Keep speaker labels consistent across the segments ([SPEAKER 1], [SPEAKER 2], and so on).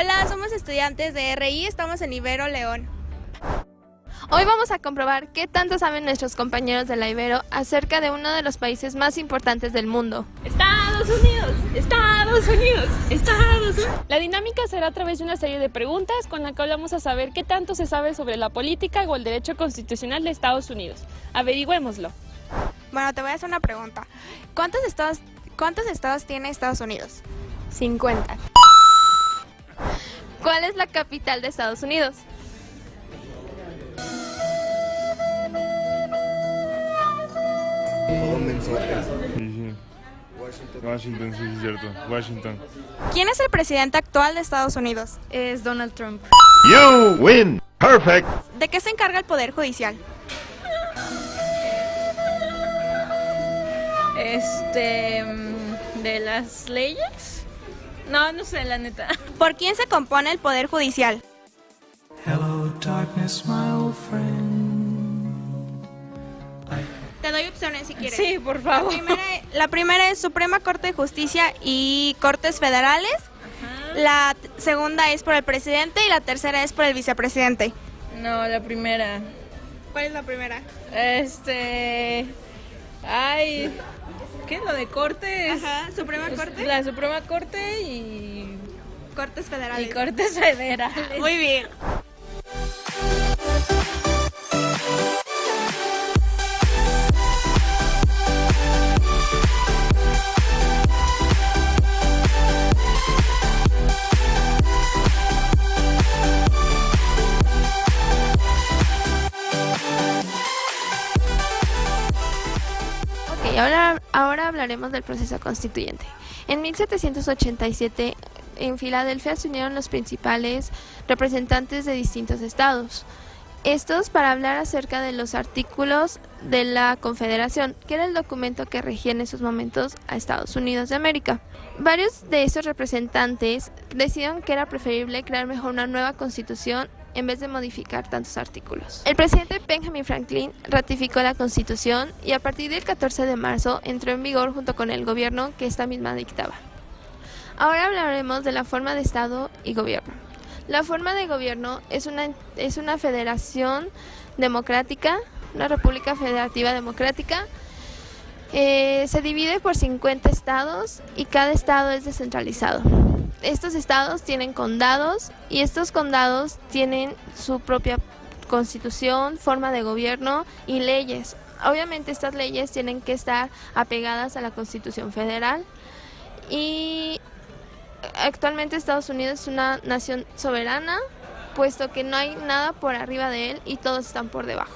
[SPEAKER 1] Hola, somos estudiantes de RI, estamos en Ibero León.
[SPEAKER 2] Hoy vamos a comprobar qué tanto saben nuestros compañeros de la Ibero acerca de uno de los países más importantes del mundo.
[SPEAKER 3] ¡Estados Unidos! ¡Estados Unidos! ¡Estados Unidos! La dinámica será a través de una serie de preguntas con la que vamos a saber qué tanto se sabe sobre la política o el derecho constitucional de Estados Unidos. Averigüémoslo.
[SPEAKER 1] Bueno, te voy a hacer una pregunta. ¿Cuántos estados tiene Estados Unidos?
[SPEAKER 2] 50. ¿Cuál es la capital de Estados Unidos?
[SPEAKER 4] Washington, sí, es cierto. Washington.
[SPEAKER 1] ¿Quién es el presidente actual de Estados Unidos?
[SPEAKER 2] Es Donald Trump.
[SPEAKER 5] You win. Perfect.
[SPEAKER 1] ¿De qué se encarga el Poder Judicial?
[SPEAKER 3] ¿De las leyes? No sé, la neta.
[SPEAKER 1] ¿Por quién se compone el Poder Judicial?
[SPEAKER 6] Hello, darkness, my old friend.
[SPEAKER 1] Te doy opciones si quieres.
[SPEAKER 3] Sí, por favor.
[SPEAKER 1] La primera es Suprema Corte de Justicia y Cortes Federales. La segunda es por el presidente y la tercera es por el vicepresidente.
[SPEAKER 3] No, la primera.
[SPEAKER 1] ¿Cuál es la primera?
[SPEAKER 3] Ay, ¿qué? Lo de cortes.
[SPEAKER 1] Ajá, Suprema Corte.
[SPEAKER 3] La Suprema Corte y
[SPEAKER 1] Cortes Federales.
[SPEAKER 3] Cortes Federales.
[SPEAKER 1] Muy bien.
[SPEAKER 2] Ahora hablaremos del proceso constituyente. En 1787, en Filadelfia se unieron los principales representantes de distintos estados. Estos para hablar acerca de los artículos de la Confederación, que era el documento que regía en esos momentos a Estados Unidos de América. Varios de esos representantes decidieron que era preferible crear mejor una nueva constitución en vez de modificar tantos artículos. El presidente Benjamin Franklin ratificó la Constitución y a partir del 14 de marzo entró en vigor junto con el gobierno que esta misma dictaba. Ahora hablaremos de la forma de Estado y gobierno. La forma de gobierno es una federación democrática, una república federativa democrática. Se divide por 50 estados y cada estado es descentralizado. Estos estados tienen condados y estos condados tienen su propia constitución, forma de gobierno y leyes. Obviamente estas leyes tienen que estar apegadas a la Constitución Federal y actualmente Estados Unidos es una nación soberana, puesto que no hay nada por arriba de él y todos están por debajo.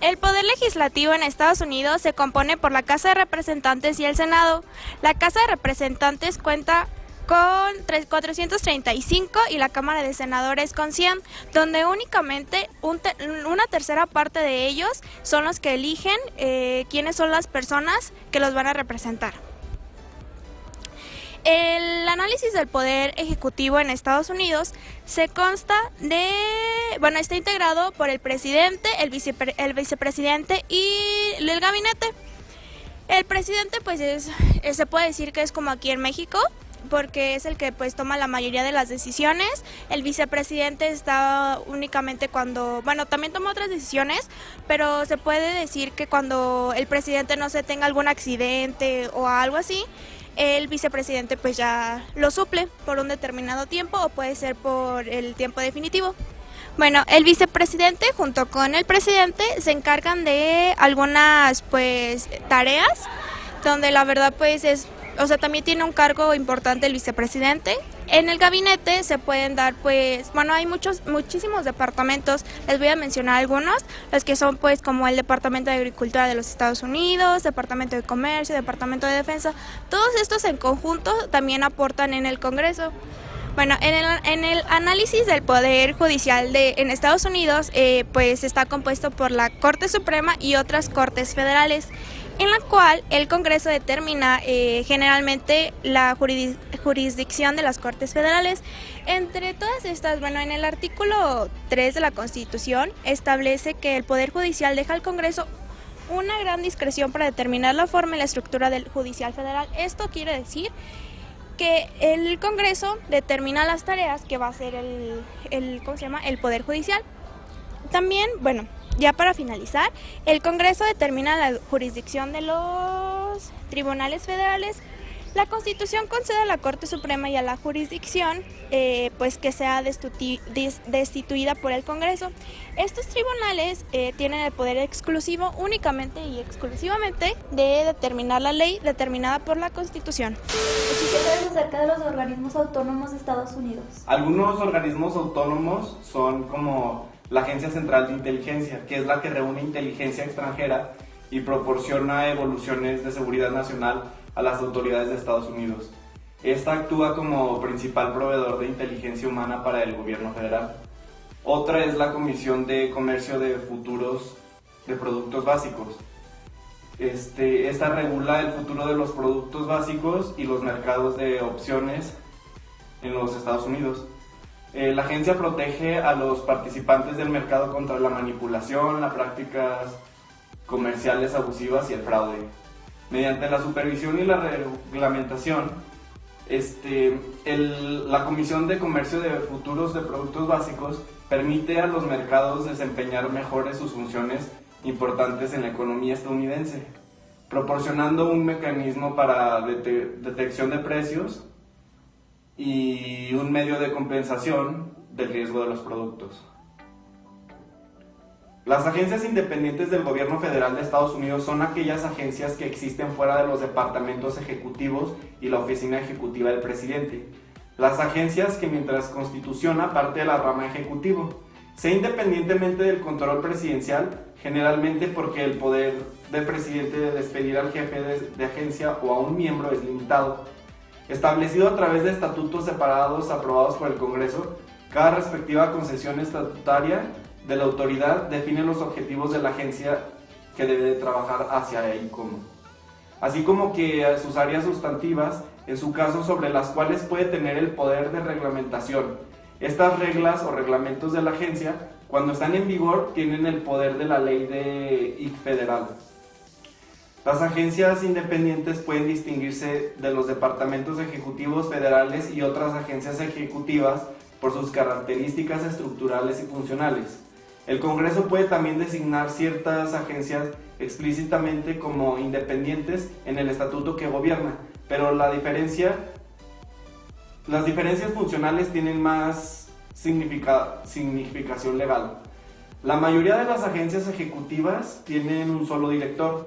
[SPEAKER 1] El poder legislativo en Estados Unidos se compone por la Casa de Representantes y el Senado. La Casa de Representantes cuenta con 435 y la Cámara de Senadores con 100, donde únicamente una tercera parte de ellos son los que eligen quiénes son las personas que los van a representar. El análisis del poder ejecutivo en Estados Unidos está integrado por el presidente, el vicepresidente y el gabinete. El presidente se puede decir que es como aquí en México, porque es el que toma la mayoría de las decisiones. El vicepresidente está únicamente también toma otras decisiones, pero se puede decir que cuando el presidente no se tenga algún accidente o algo así, el vicepresidente ya lo suple por un determinado tiempo o puede ser por el tiempo definitivo. Bueno, el vicepresidente junto con el presidente se encargan de algunas tareas donde la verdad también tiene un cargo importante el vicepresidente. En el gabinete se pueden dar hay muchísimos departamentos, les voy a mencionar algunos, los que son como el Departamento de Agricultura de los Estados Unidos, Departamento de Comercio, Departamento de Defensa. Todos estos en conjunto también aportan en el Congreso. Bueno, en el análisis del Poder Judicial en Estados Unidos, está compuesto por la Corte Suprema y otras Cortes Federales, en la cual el Congreso determina generalmente la jurisdicción de las Cortes Federales. Entre todas estas, en el artículo 3 de la Constitución establece que el Poder Judicial deja al Congreso una gran discreción para determinar la forma y la estructura del Judicial Federal. Esto quiere decir que el Congreso determina las tareas que va a hacer el Poder Judicial. También, bueno, ya para finalizar, el Congreso determina la jurisdicción de los tribunales federales. La Constitución concede a la Corte Suprema y a la jurisdicción pues que sea destituida por el Congreso. Estos tribunales tienen el poder exclusivo únicamente y exclusivamente de determinar la ley determinada por la Constitución.
[SPEAKER 7] ¿Qué sabes acerca de los organismos autónomos de Estados Unidos?
[SPEAKER 8] Algunos organismos autónomos son como la Agencia Central de Inteligencia, que es la que reúne inteligencia extranjera y proporciona evoluciones de seguridad nacional a las autoridades de Estados Unidos. Esta actúa como principal proveedor de inteligencia humana para el gobierno federal. Otra es la Comisión de Comercio de Futuros de Productos Básicos. Esta regula el futuro de los productos básicos y los mercados de opciones en los Estados Unidos. La agencia protege a los participantes del mercado contra la manipulación, las prácticas comerciales abusivas y el fraude. Mediante la supervisión y la reglamentación, la Comisión de Comercio de Futuros de Productos Básicos permite a los mercados desempeñar mejores sus funciones importantes en la economía estadounidense, proporcionando un mecanismo para detección de precios y un medio de compensación del riesgo de los productos. Las agencias independientes del gobierno federal de Estados Unidos son aquellas agencias que existen fuera de los departamentos ejecutivos y la oficina ejecutiva del presidente. Las agencias que mientras constituciona parte de la rama ejecutivo, sea independientemente del control presidencial, generalmente porque el poder del presidente de despedir al jefe de agencia o a un miembro es limitado. Establecido a través de estatutos separados aprobados por el Congreso, cada respectiva concesión estatutaria de la autoridad define los objetivos de la agencia que debe de trabajar hacia él como, así como que sus áreas sustantivas, en su caso sobre las cuales puede tener el poder de reglamentación. Estas reglas o reglamentos de la agencia, cuando están en vigor, tienen el poder de la ley federal. Las agencias independientes pueden distinguirse de los departamentos ejecutivos federales y otras agencias ejecutivas por sus características estructurales y funcionales. El Congreso puede también designar ciertas agencias explícitamente como independientes en el estatuto que gobierna, pero las diferencias funcionales tienen más significación legal. La mayoría de las agencias ejecutivas tienen un solo director,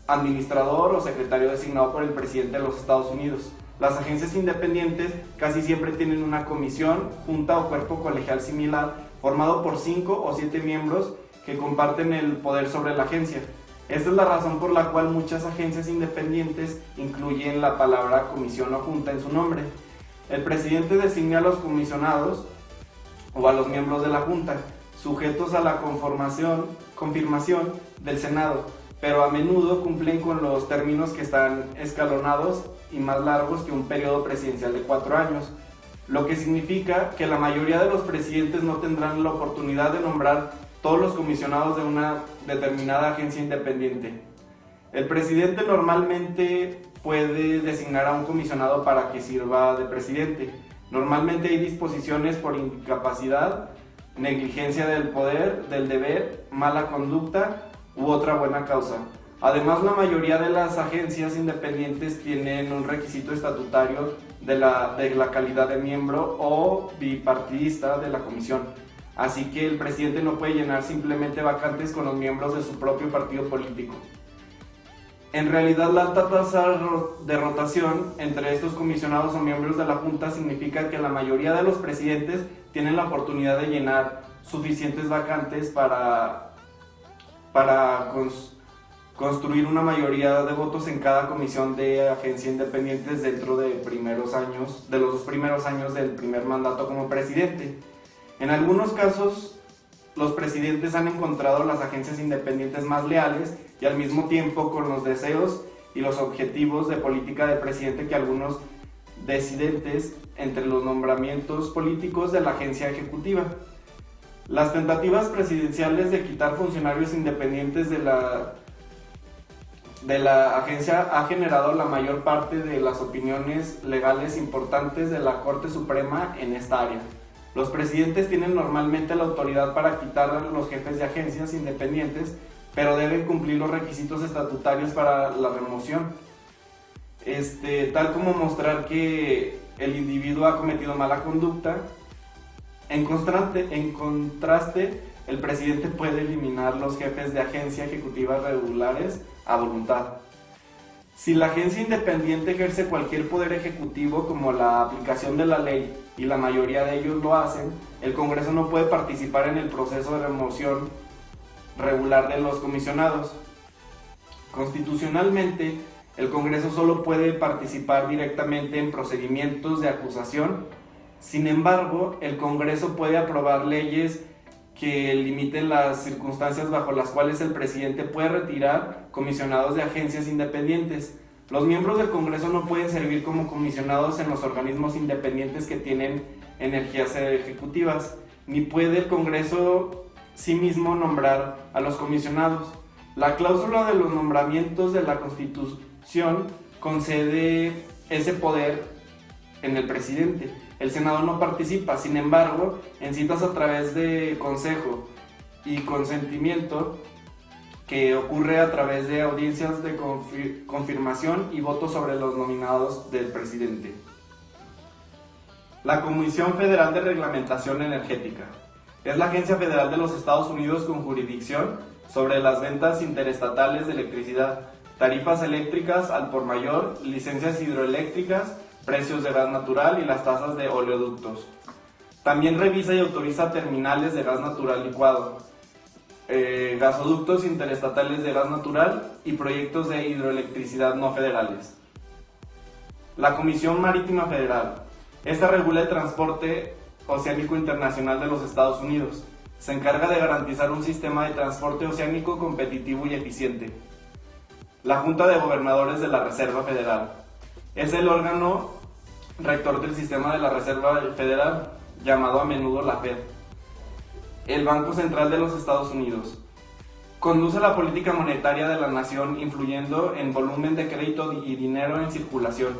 [SPEAKER 8] administrador o secretario designado por el presidente de los Estados Unidos. Las agencias independientes casi siempre tienen una comisión, junta o cuerpo colegial similar, formado por 5 o 7 miembros que comparten el poder sobre la agencia. Esta es la razón por la cual muchas agencias independientes incluyen la palabra comisión o junta en su nombre. El presidente designa a los comisionados o a los miembros de la junta, sujetos a la confirmación del Senado, pero a menudo cumplen con los términos que están escalonados y más largos que un periodo presidencial de 4 años, lo que significa que la mayoría de los presidentes no tendrán la oportunidad de nombrar todos los comisionados de una determinada agencia independiente. El presidente normalmente puede designar a un comisionado para que sirva de presidente. Normalmente hay disposiciones por incapacidad, negligencia del poder, del deber, mala conducta u otra buena causa. Además, la mayoría de las agencias independientes tienen un requisito estatutario de la calidad de miembro o bipartidista de la comisión. Así que el presidente no puede llenar simplemente vacantes con los miembros de su propio partido político. En realidad, la alta tasa de rotación entre estos comisionados o miembros de la Junta significa que la mayoría de los presidentes tienen la oportunidad de llenar suficientes vacantes para construir una mayoría de votos en cada comisión de agencia independientes dentro de los 2 primeros años del primer mandato como presidente. En algunos casos, los presidentes han encontrado las agencias independientes más leales y al mismo tiempo con los deseos y los objetivos de política del presidente que algunos disidentes entre los nombramientos políticos de la agencia ejecutiva. Las tentativas presidenciales de quitar funcionarios independientes de la de la agencia ha generado la mayor parte de las opiniones legales importantes de la Corte Suprema en esta área. Los presidentes tienen normalmente la autoridad para quitar a los jefes de agencias independientes, pero deben cumplir los requisitos estatutarios para la remoción, tal como mostrar que el individuo ha cometido mala conducta. En contraste, el presidente puede eliminar los jefes de agencia ejecutivas regulares a voluntad. Si la agencia independiente ejerce cualquier poder ejecutivo como la aplicación de la ley, y la mayoría de ellos lo hacen, el Congreso no puede participar en el proceso de remoción regular de los comisionados. Constitucionalmente, el Congreso solo puede participar directamente en procedimientos de acusación. Sin embargo, el Congreso puede aprobar leyes que limiten las circunstancias bajo las cuales el presidente puede retirar comisionados de agencias independientes. Los miembros del Congreso no pueden servir como comisionados en los organismos independientes que tienen energías ejecutivas, ni puede el Congreso sí mismo nombrar a los comisionados. La cláusula de los nombramientos de la Constitución concede ese poder en el presidente. El Senado no participa, sin embargo, en citas a través de consejo y consentimiento, que ocurre a través de audiencias de confirmación y votos sobre los nominados del presidente. La Comisión Federal de Reglamentación Energética es la agencia federal de los Estados Unidos con jurisdicción sobre las ventas interestatales de electricidad, tarifas eléctricas al por mayor, licencias hidroeléctricas, precios de gas natural y las tasas de oleoductos. También revisa y autoriza terminales de gas natural licuado, gasoductos interestatales de gas natural y proyectos de hidroelectricidad no federales. La Comisión Marítima Federal. Esta regula el transporte oceánico internacional de los Estados Unidos. Se encarga de garantizar un sistema de transporte oceánico competitivo y eficiente. La Junta de Gobernadores de la Reserva Federal. Es el órgano rector del sistema de la Reserva Federal, llamado a menudo la Fed. El Banco Central de los Estados Unidos. Conduce la política monetaria de la nación, influyendo en volumen de crédito y dinero en circulación.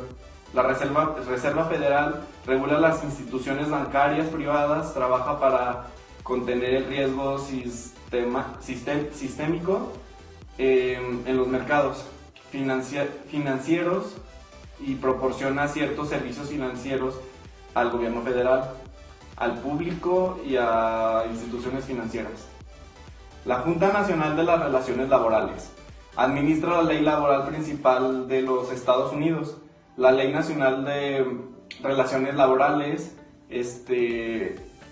[SPEAKER 8] La Reserva Federal regula las instituciones bancarias privadas, trabaja para contener el riesgo sistémico en los mercados financieros y proporciona ciertos servicios financieros al gobierno federal, al público y a instituciones financieras. La Junta Nacional de las Relaciones Laborales administra la ley laboral principal de los Estados Unidos, la Ley Nacional de Relaciones Laborales.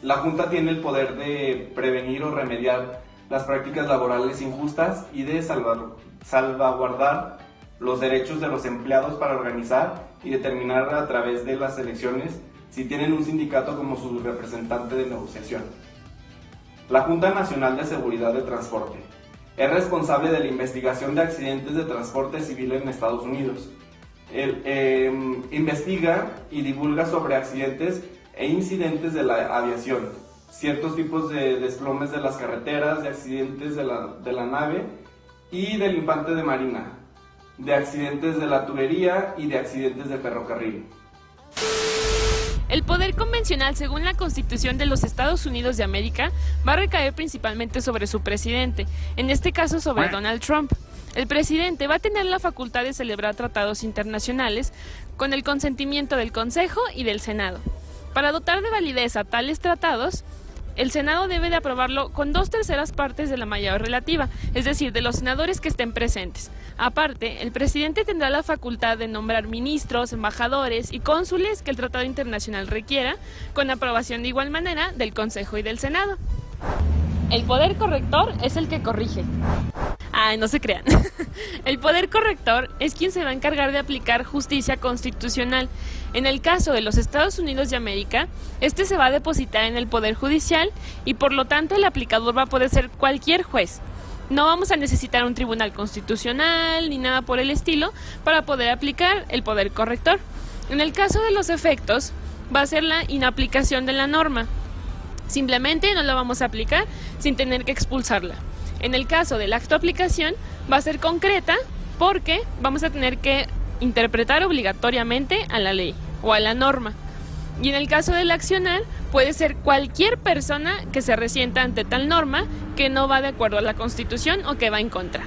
[SPEAKER 8] La Junta tiene el poder de prevenir o remediar las prácticas laborales injustas y de salvaguardar los derechos de los empleados para organizar y determinar a través de las elecciones si tienen un sindicato como su representante de negociación. La Junta Nacional de Seguridad de Transporte es responsable de la investigación de accidentes de transporte civil en Estados Unidos. Investiga y divulga sobre accidentes e incidentes de la aviación, ciertos tipos de desplomes de las carreteras, de accidentes de la nave y del infante de marina, de accidentes de la tubería y de accidentes de ferrocarril.
[SPEAKER 3] El poder convencional, según la Constitución de los Estados Unidos de América, va a recaer principalmente sobre su presidente, en este caso sobre Donald Trump. El presidente va a tener la facultad de celebrar tratados internacionales con el consentimiento del Consejo y del Senado. Para dotar de validez a tales tratados, el Senado debe de aprobarlo con 2/3 partes de la mayoría relativa, es decir, de los senadores que estén presentes. Aparte, el presidente tendrá la facultad de nombrar ministros, embajadores y cónsules que el tratado internacional requiera, con aprobación de igual manera del Consejo y del Senado. El poder corrector es el que corrige. Ay, no se crean. El poder corrector es quien se va a encargar de aplicar justicia constitucional. En el caso de los Estados Unidos de América, este se va a depositar en el Poder Judicial y por lo tanto el aplicador va a poder ser cualquier juez. No vamos a necesitar un tribunal constitucional ni nada por el estilo para poder aplicar el poder corrector. En el caso de los efectos, va a ser la inaplicación de la norma. Simplemente no la vamos a aplicar sin tener que expulsarla. En el caso del acto de aplicación, va a ser concreta porque vamos a tener que interpretar obligatoriamente a la ley o a la norma. Y en el caso del accionar, puede ser cualquier persona que se resienta ante tal norma que no va de acuerdo a la Constitución o que va en contra.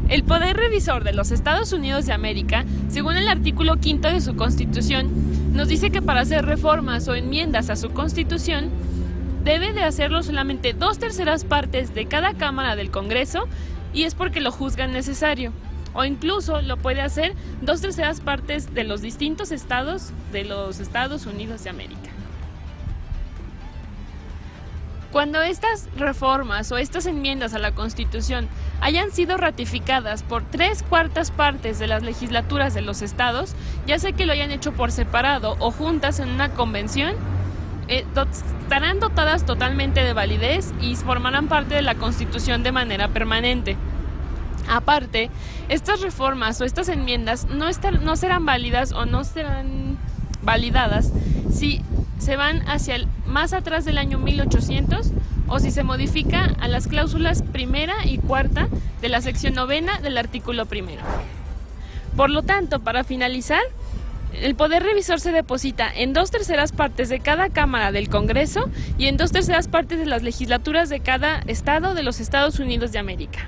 [SPEAKER 3] El Poder Revisor de los Estados Unidos de América, según el artículo 5 de su Constitución, nos dice que para hacer reformas o enmiendas a su Constitución, debe de hacerlo solamente 2/3 partes de cada Cámara del Congreso, y es porque lo juzgan necesario. O incluso lo puede hacer 2/3 partes de los distintos estados de los Estados Unidos de América. Cuando estas reformas o estas enmiendas a la Constitución hayan sido ratificadas por 3/4 partes de las legislaturas de los estados, ya sea que lo hayan hecho por separado o juntas en una convención, estarán dotadas totalmente de validez y formarán parte de la Constitución de manera permanente. Aparte, estas reformas o estas enmiendas no serán válidas o no serán validadas si se van hacia más atrás del año 1800 o si se modifica a las cláusulas primera y cuarta de la sección 9ª del artículo 1. Por lo tanto, para finalizar, el Poder Revisor se deposita en 2/3 partes de cada Cámara del Congreso y en 2/3 partes de las legislaturas de cada estado de los Estados Unidos de América.